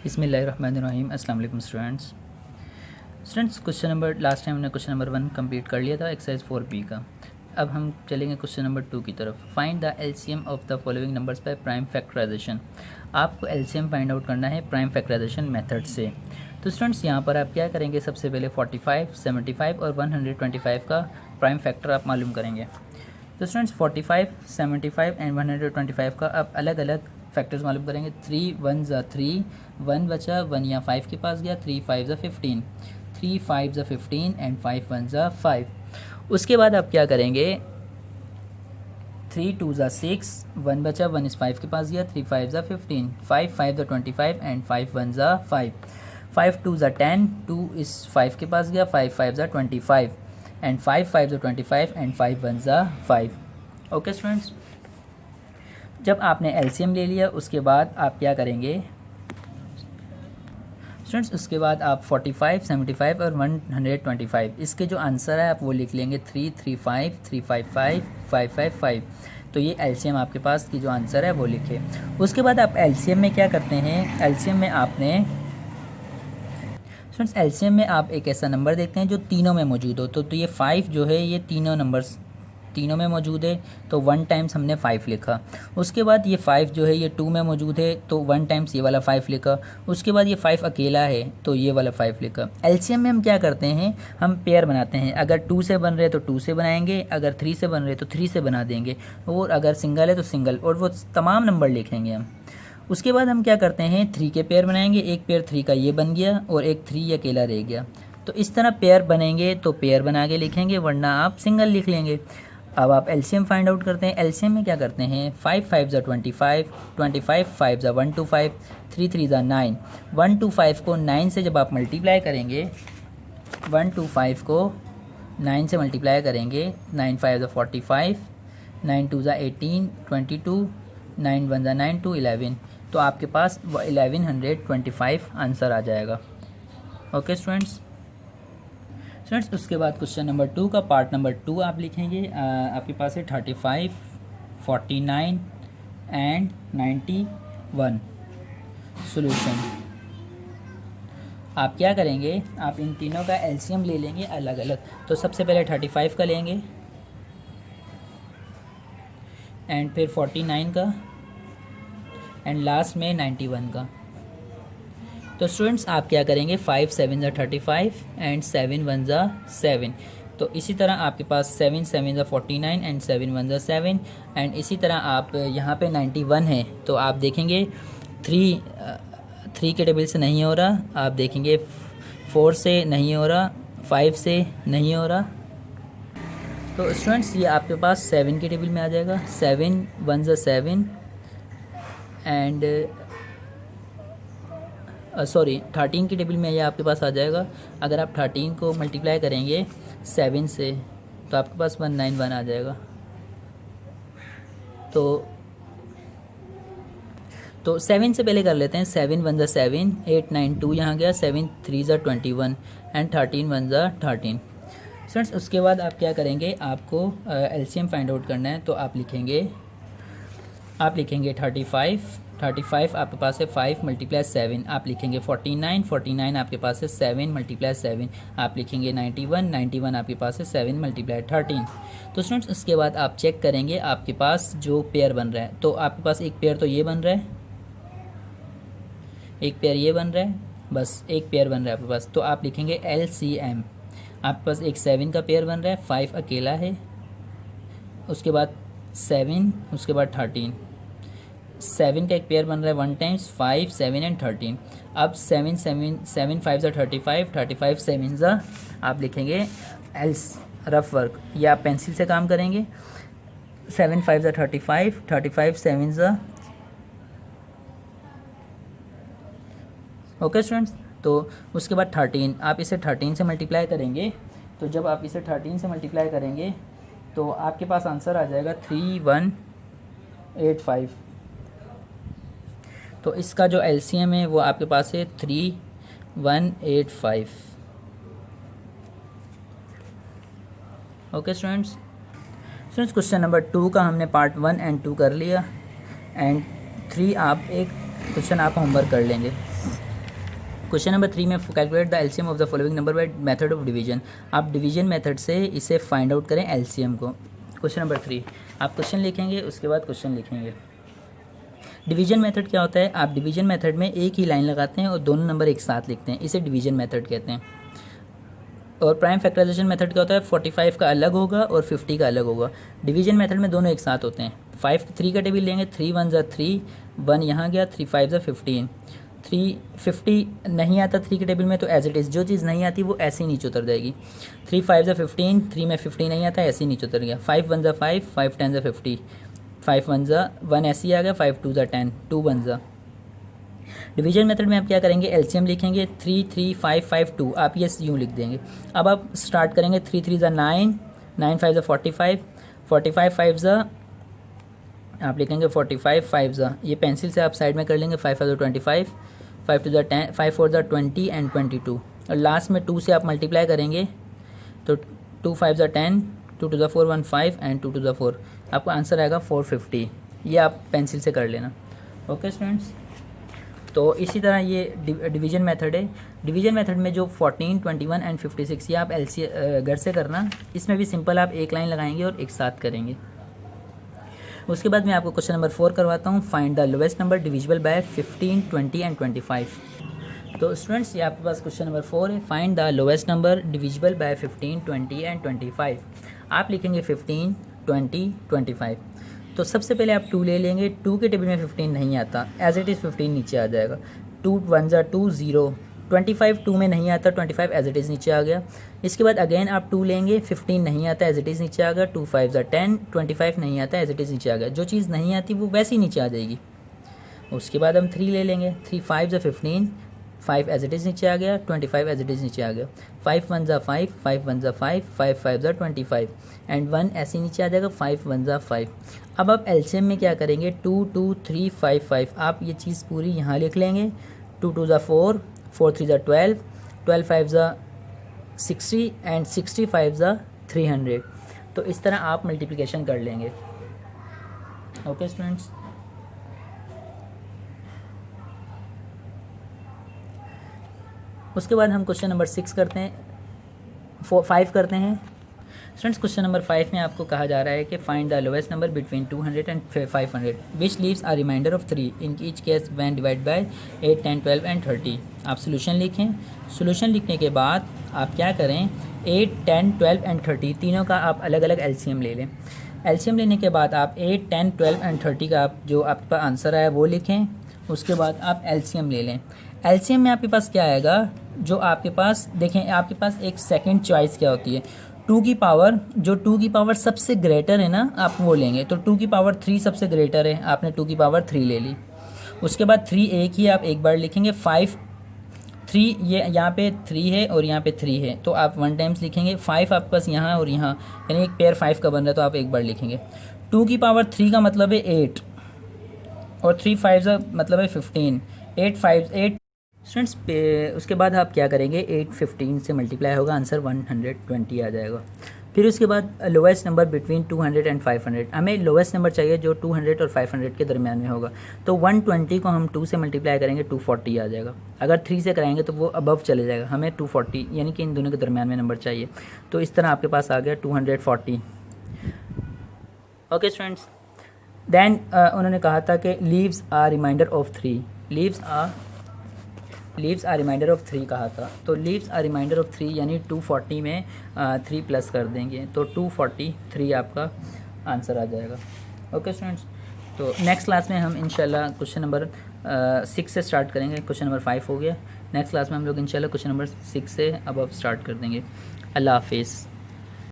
बिस्मिल्लाहिर्रहमानिर्रहीम। अस्सलाम वालेकुम students. Question number last time हमने क्वेश्चन नंबर 1 कंप्लीट कर लिया था एक्सरसाइज 4B का। अब हम चलेंगे क्वेश्चन नंबर 2 की तरफ। Find the LCM of the following numbers by prime factorisation. आपको एलसीएम फाइंड आउट करना है प्राइम फैक्टराइजेशन मेथड से। तो स्टूडेंट्स यहाँ पर आप क्या करेंगे, सबसे पहले 45, 75 और 125 का प्राइम फैक्टर आप मालूम करेंगे। तो स्टूडेंट्स 45, 75 एंड 125 का आप अलग अलग फैक्टर्स मालूम करेंगे। 3 1 ज़ा 3, 1 बचा, 1 यहाँ 5 के पास गया, 3 5 ज़ा 15, 3 5 ज़ा 15 एंड 5 1 ज़ा 5। उसके बाद आप क्या करेंगे, 3 2 ज़ा 6, 1 बचा, 1 इस 5 के पास गया, 3 5 ज़ा 15, 5 5 ज़ा 25 एंड 5 1 ज़ा 5, 5 2 ज़ा 10, 2 इस 5 के पास गया, 5 5 ज़ा 25 एंड 5 5 ज़ा 25 एंड 5 1 ज़ा 5। ओके स्टूडेंट्स, जब आपने एलसीएम ले लिया उसके बाद आप क्या करेंगे स्टूडेंट्स, उसके बाद आप 45, 75 और 125 इसके जो आंसर है आप वो लिख लेंगे 3 3 5 3 5 5 5 5 5। तो ये एलसीएम आपके पास की जो आंसर है वो लिखे। उसके बाद आप एलसीएम में क्या करते हैं, एलसीएम में आपने स्टूडेंट्स एलसीएम में आप एक ऐसा नंबर देखते हैं जो तीनों में मौजूद हो। तो ये 5 जो है ये तीनों नंबर्स तीनों में मौजूद है, तो 1 टाइम्स हमने 5 लिखा। उसके बाद ये 5 जो है ये 2 में मौजूद है, तो 1 टाइम्स ये वाला 5 लिखा। उसके बाद ये 5 अकेला है तो ये वाला 5 लिखा। एलसीएम में हम क्या करते हैं, हम पेयर बनाते हैं। अगर 2 से बन रहे तो 2 से बनाएंगे, अगर 3 से बन रहे तो 3 से बना देंगे, और अगर सिंगल है तो सिंगल, और वो तमाम नंबर लिखेंगे हम। उसके बाद हम क्या करते हैं, 3 के पेयर बनाएंगे। एक पेयर 3 का ये बन गया और एक 3 अकेला रह गया। तो इस तरह पेयर बनेंगे तो पेयर बना के लिखेंगे, वरना आप सिंगल लिख लेंगे। अब आप एलसीएम फाइंड आउट करते हैं। एलसीएम में क्या करते हैं, 5 5 ज़ा 25, 25 5 ज़ा 125, 3 3 ज़ा 9, 125 को 9 से जब आप मल्टीप्लाई करेंगे, 125 को 9 से मल्टीप्लाई करेंगे, 9 5 ज़ा 45, 9 2 ज़ा 18, 22, 9 1 ज़ा 9 2 11। तो आपके पास 1125 आंसर आ जाएगा। ओके स्टूडेंट्स, उसके बाद क्वेश्चन नंबर 2 का पार्ट नंबर 2 आप लिखेंगे। आपके पास है 35, 49 एंड 91। सॉल्यूशन आप क्या करेंगे, आप इन तीनों का एलसीएम ले लेंगे अलग अलग। तो सबसे पहले 35 का लेंगे एंड फिर 49 का एंड लास्ट में 91 का। तो स्टूडेंट्स आप क्या करेंगे, 5 7 ज़ा 35 एंड 7 1 ज़ा 7। तो इसी तरह आपके पास 7 7 ज़ा 49 एंड 7 1 ज़ा 7। एंड इसी तरह आप यहाँ पे 91 है, तो आप देखेंगे 3 के टेबल से नहीं हो रहा, आप देखेंगे 4 से नहीं हो रहा, 5 से नहीं हो रहा। तो स्टूडेंट्स ये आपके पास 7 के टेबल में आ जाएगा, 7 1 ज़ा 7 एंड 13 की टेबल में ये आपके पास आ जाएगा। अगर आप 13 को मल्टीप्लाई करेंगे 7 से तो आपके पास 191 आ जाएगा। तो 7 से पहले कर लेते हैं। 7 1 ज़ा 7, 8 9 2 यहाँ गया, 7 3 ज़ा 21 एंड 13 1 ज़ा 13। फ्रेंड्स उसके बाद आप क्या करेंगे, आपको एलसीएम फाइंड आउट करना है। तो आप लिखेंगे 35 आपके पास है 5 मल्टीप्लाई 7, आप लिखेंगे 49 आपके पास है 7 मल्टीप्लाई 7, आप लिखेंगे 91 आपके पास है 7 मल्टीप्लाई 13। तो स्टूडेंट्स उसके बाद आप चेक करेंगे आपके पास जो पेयर बन रहा है। तो आपके पास एक पेयर तो ये बन रहा है, एक पेयर ये बन रहा है, बस एक पेयर बन रहा है आपके पास। तो आप लिखेंगे LCM। आपके पास एक 7 का पेयर बन रहा है, 5 अकेला है, उसके बाद 7, उसके बाद 13, 7 का एक पेयर बन रहा है 1 टाइम्स, 5 7 एंड 13। अब 7 5 ज़ा 35, 35 7 ज़ा आप लिखेंगे एल्स रफ वर्क, या आप पेंसिल से काम करेंगे। 7 5 ज़ा 35, 35 7 ज़ा। ओके स्टूडेंट्स, तो उसके बाद 13, आप इसे 13 से मल्टीप्लाई करेंगे। तो जब आप इसे 13 से मल्टीप्लाई करेंगे तो आपके पास आंसर आ जाएगा 3185। तो इसका जो एलसीएम है वो आपके पास है 3185। ओके स्टूडेंट्स, क्वेश्चन नंबर 2 का हमने पार्ट 1 एंड 2 कर लिया एंड 3 आप एक क्वेश्चन आप होमवर्क कर लेंगे। क्वेश्चन नंबर 3 में calculate the LCM of the following number by method of division. आप डिवीजन मेथड से इसे फाइंड आउट करें एलसीएम को। क्वेश्चन नंबर 3 आप क्वेश्चन लिखेंगे, उसके बाद क्वेश्चन लिखेंगे। डिवीजन मेथड क्या होता है, आप डिवीजन मेथड में एक ही लाइन लगाते हैं और दोनों नंबर एक साथ लिखते हैं, इसे डिवीजन मेथड कहते हैं। और प्राइम फैक्टराइजेशन मेथड क्या होता है, 45 का अलग होगा और 50 का अलग होगा। डिवीजन मेथड में दोनों एक साथ होते हैं। 5 3 का टेबल लेंगे, 3 1 ज़ा 3, 1 यहाँ गया, 3 5 ज़ा 15। 350 नहीं आता 3 के टेबल में, तो एज इट इज़ जो चीज़ नहीं आती वो ऐसे ही नीचे उतर जाएगी। 3 5 ज़ा 15, 3 में 50 नहीं आता, ऐसे ही नीचे उतर गया। 5 1 ज़ा 5, 5 10 ज़ा 50, 5 1 ज़ा 1 ऐसे ही आ गया, 5 2 ज़ा 10, 2 1 ज़ा। डिवीजन मेथड में आप क्या करेंगे, एलसीएम लिखेंगे, 3 3 5 5 2, आप ये यूँ लिख देंगे। अब आप स्टार्ट करेंगे, 3 3 ज़ा 9, 9 5 ज़ा 45, 45 5 ज़ा आप लिखेंगे 45, 5 ज़ा ये पेंसिल से आप साइड में कर लेंगे, 5 5 ज़ा 25, 5 2 ज़ा 10, 5 4 ज़ा 20 एंड 22। और लास्ट में 2 से आप मल्टीप्लाई करेंगे तो 2 5 ज़ा 10, 2 2 ज़ा 4 1 5 एंड 2 2 ज़ा 4, आपका आंसर आएगा 450। ये आप पेंसिल से कर लेना। ओके स्टूडेंट्स, तो इसी तरह ये डिवीजन मेथड है। डिवीजन मेथड में जो 14, 21 एंड 56 ये आप घर से करना। इसमें भी सिंपल आप एक लाइन लगाएंगे और एक साथ करेंगे। उसके बाद मैं आपको क्वेश्चन नंबर 4 करवाता हूँ, find the lowest number divisible by 15, 20 and 25। तो स्टूडेंट्स ये आपके पास क्वेश्चन नंबर 4 है, find the lowest number divisible by 15, 20 and 25। आप लिखेंगे 15, 20, 25। तो सबसे पहले आप 2 ले लेंगे, 2 के टेबल में 15 नहीं आता, एज इट इज़ 15 नीचे आ जाएगा। 2 1 ज़ा 2 0, 25 2 में नहीं आता, 25 एज इट इज़ नीचे आ गया। इसके बाद अगेन आप 2 लेंगे, 15 नहीं आता, एज इट इज़ नीचे आ गया। 2 5 ज़ा 10, 25 नहीं आता, एज इट इज़ नीचे आ गया। जो चीज़ नहीं आती वो वैसे ही नीचे आ जाएगी। उसके बाद हम 3 ले लेंगे, 3 5 ज़ा 15, 5 एज इट इज़ नीचे आ गया, 25 एज इट इज़ नीचे आ गया। 5 1 ज़ा 5, 5 1 ज़ा 5, 5 5 ज़ा 25 एंड 1 ऐसे ही नीचे आ जाएगा, 5 1 ज़ा 5। अब आप एलसीएम में क्या करेंगे, 2 2 3 5 5, आप ये चीज़ पूरी यहाँ लिख लेंगे। 2 2 ज़ा 4, 4 3 ज़ा 12, 12 5 ज़ा 60 एंड 65 ज़ा 300। तो इस तरह आप मल्टीप्लिकेशन कर लेंगे। ओके स्टूडेंट्स, उसके बाद हम क्वेश्चन नंबर 6 करते हैं, 5 करते हैं। स्टूडेंट्स क्वेश्चन नंबर 5 में आपको कहा जा रहा है कि find the lowest number between 200 and 500 which leaves a remainder of 3 in each case when divide by 8, 10, 12 and 30। आप सोल्यूशन लिखें। सोल्यूशन लिखने के बाद आप क्या करें, 8, 10, 12 एंड 30 तीनों का आप अलग अलग एलसीएम ले लें। एलसीएम लेने के बाद आप 8, 10, 12 एंड 30 का आप जो आपका आंसर आया वो लिखें। उसके बाद आप एलसीएम ले लें। एलसीएम में आपके पास क्या आएगा, जो आपके पास देखें, आपके पास एक सेकंड चॉइस क्या होती है, 2 की पावर, जो 2 की पावर सबसे ग्रेटर है ना, आप वो लेंगे। तो 2 की पावर 3 सबसे ग्रेटर है, आपने 2 की पावर 3 ले ली। उसके बाद 3 एक ही आप एक बार लिखेंगे। 5 3 ये यहाँ पे 3 है और यहाँ पे 3 है, तो आप 1 टाइम्स लिखेंगे। 5 आपके पास यहाँ और यहाँ, यानी एक पेयर 5 का बन रहा है, तो आप एक बार लिखेंगे। 2 की पावर 3 का मतलब है 8 और 3 5 का मतलब है 15, 8 5 8 स्टूडेंट्स। उसके बाद आप क्या करेंगे, 8 15 से मल्टीप्लाई होगा, आंसर 120 आ जाएगा। फिर उसके बाद लोवेस्ट नंबर बिटवीन 200 एंड 500, हमें लोवेस्ट नंबर चाहिए जो 200 और 500 के दरमियान में होगा। तो 120 को हम 2 से मल्टीप्लाई करेंगे, 240 आ जाएगा। अगर 3 से कराएंगे तो वो अबव चले जाएगा, हमें 240 यानी कि इन दोनों के दरमियान में नंबर चाहिए। तो इस तरह आपके पास आ गया 240। ओके स्टूडेंट्स, देन उन्होंने कहा था कि leaves are remainder of 3, leaves are remainder of 3 कहा था। तो लीव्स आर रिमाइंडर ऑफ 3 यानी 240 में 3 प्लस कर देंगे, तो 243 आपका आंसर आ जाएगा। ओके स्टूडेंट्स, तो नेक्स्ट क्लास में हम इंशाल्लाह क्वेश्चन नंबर 6 से स्टार्ट करेंगे। क्वेश्चन नंबर 5 हो गया, नेक्स्ट क्लास में हम लोग इंशाल्लाह क्वेश्चन नंबर 6 से अब स्टार्ट कर देंगे। अल्लाह हाफिज़।